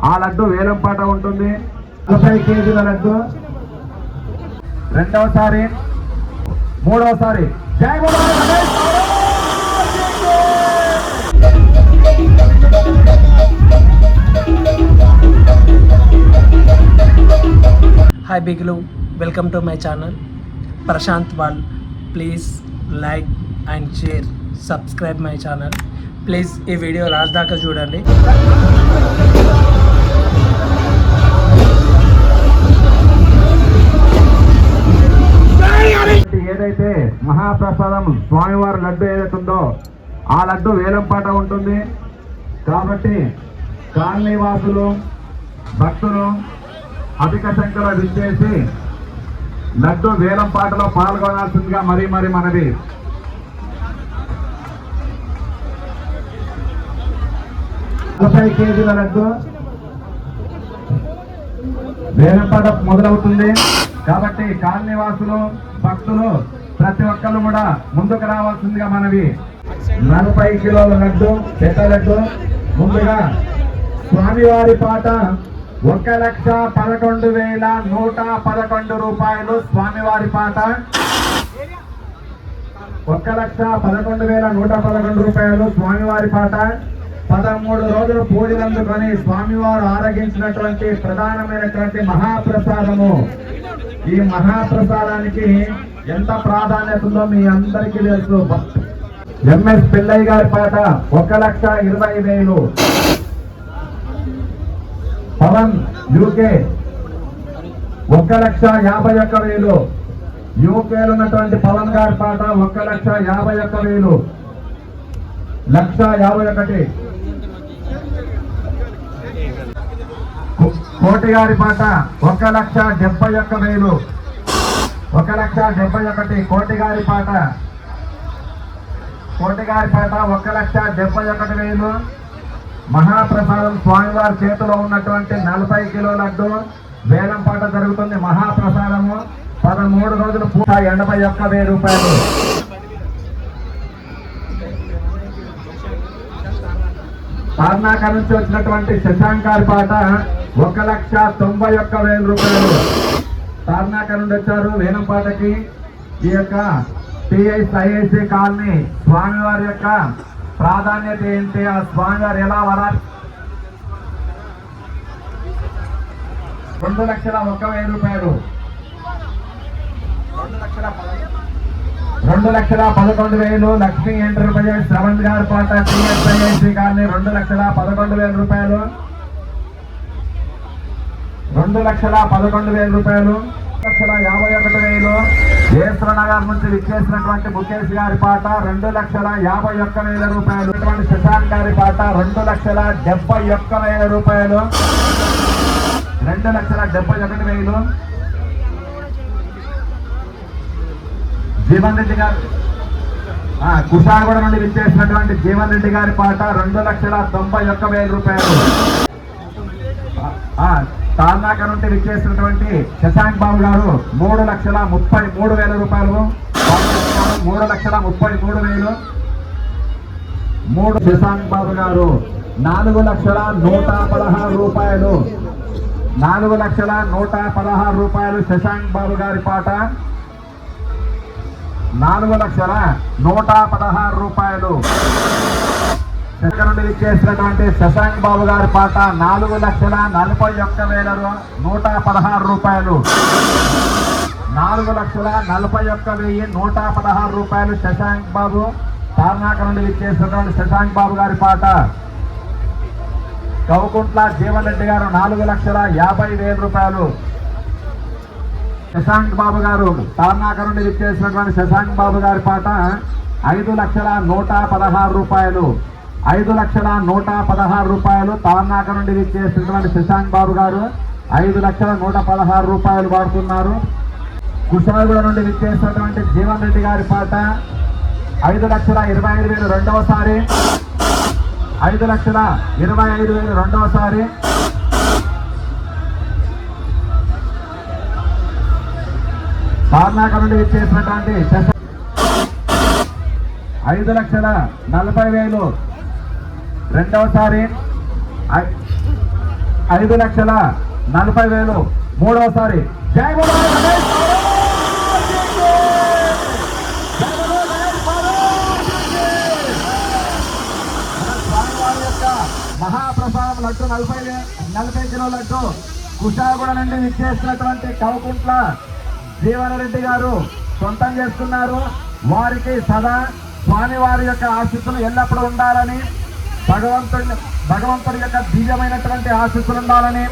ఆ లడ్డు వేలం పాట ఉంటుంది. 40 కేజీల లడ్డు రెండవసారి, మూడవసారి. జై బోలో గణేష్. హాయ్ బిగ్లు, welcome to my channel Prashant వాల్. Please like and share, subscribe my channel. Please ఈ వీడియో లాస్ట్ దాకా చూడండి. ఏదైతే మహాప్రసాదం స్వామివారి లడ్డు ఏదైతే ఉందో ఆ లడ్డు వేలం పాట ఉంటుంది. కాబట్టి కాలనీవాసులు, భక్తులు అధిక సంఖ్యలో విచ్చేసి లడ్డు వేలం పాటలో పాల్గొనాల్సిందిగా మరీ మనవి. కేజీల లడ్డు వేలం పాట మొదలవుతుంది. కాబట్టి కాలనీవాసులు, భక్తులు ప్రతి ఒక్కరు కూడా ముందుకు రావాల్సిందిగా మనవి. 40 కిలోల లడ్డు, పెద్ద లడ్డు. ముందుగా స్వామివారి పాట 1,11,111 రూపాయలు. స్వామివారి పాట 1,11,111 రూపాయలు. స్వామివారి పాట 13 రోజులు పూజలందుకొని స్వామివారు ఆరగించినటువంటి ప్రధానమైనటువంటి మహాప్రసాదము. ఈ మహాప్రసాదానికి ఎంత ప్రాధాన్యత ఉందో మీ అందరికీ తెలుసు. ఎంఎస్ పిల్లయ్య గారి పాట 1,20,000. పవన్ యూకే 1,51,000. యూకేలో ఉన్నటువంటి పవన్ గారి పాట 1,51,000. 1,51,000. కోటి గారి పాట 1,71,000. 1,71,000. కోటి గారి పాట 1,71,000. మహాప్రసాదం స్వామివారి చేతిలో ఉన్నటువంటి 40 కిలో లడ్డు వేలం పాట జరుగుతుంది. మహాప్రసాదము 13 రోజులు పూట 81,000 రూపాయలు. తార్నాక నుంచి వచ్చినటువంటి శశాంక్ గారి పాట 1,91,000 రూపాయలు. తార్నాక నుండి వచ్చారు వేలం పాటకి. ఈ యొక్క టిఐసి కాలనీ స్వామివారి యొక్క ప్రాధాన్యత ఏంటి, ఆ స్వామివారు ఎలా వరాలి. 2,01,000 రూపాయలు. 2,11,000. లక్ష్మీ ఎంటర్ప్రైజెస్ శ్రవణ్ గారి పాట టిఐసి కాలనీ 2,11,000 రూపాయలు. 2,11,000 రూపాయలు. 2,51,000. జయశ్వరనగర్ నుంచి విచ్చేసినటువంటి ముఖేష్ గారి పాట 2,51,000 రూపాయలు. శశాంక్ గారి పాట 2,71,000 రూపాయలు. 2,71,000. జీవన్ రెడ్డి గారు కుషాగూడ నుండి విచ్చేసినటువంటి జీవన్ రెడ్డి గారి పాట 2,91,000 రూపాయలు. తార్నాక నుండి విచ్చేసినటువంటి శశాంక్ బాబు గారు 3,33,000 రూపాయలు. 3,33,000. శశాంక్ బాబు గారు 4,116 రూపాయలు. 4,116 రూపాయలు. శశాంక్ బాబు గారి పాట 4,116 రూపాయలు. ఎక్కడ నుండి విచ్చేసినటువంటి శశాంక్ బాబు గారి పాట 4,41,116 రూపాయలు. 4,41,116 రూపాయలు. శశాంక్ బాబు తార్నాక నుండి విచ్చేసినటువంటి శశాంక్ బాబు గారి పాట. కౌకుంట్ల జీవన్ రెడ్డి గారు 4,50,000 రూపాయలు. శశాంక్ బాబు గారు తార్నాక నుండి విచ్చేసినటువంటి శశాంక్ బాబు గారి పాట 5,116 రూపాయలు. 5,116 రూపాయలు. తార్నాక నుండి విచ్చేసినటువంటి శశాంక్ బాబు గారు 5,116 రూపాయలు వాడుతున్నారు. కుషాగూడ నుండి విచ్చేసినటువంటి జీవన్ రెడ్డి గారి పాట 5,25,000 రెండవసారి. 5,25,000 రెండవసారి. తార్నాక నుండి విచ్చేసినటువంటి 5,40,000 రెండవసారి. 5,40,000 మూడవసారి. జై బోలో గణేష్ మహారాజ్కి! జై బోలో గణేష్ మహారాజ్కి! మన స్వామివారి యొక్క మహాప్రసాదం లడ్డు 40 కిలోల లడ్డు కుషాగూడ నుండి విచ్చేసినటువంటి కవకుంట్ల జీవనరెడ్డి గారు సొంతం చేసుకున్నారు. వారికి సదా స్వామివారి యొక్క ఆశీస్సులు ఎల్లప్పుడూ ఉండాలని, భగవంతుడి యొక్క దివ్యమైనటువంటి ఆశీస్సులు ఉండాలని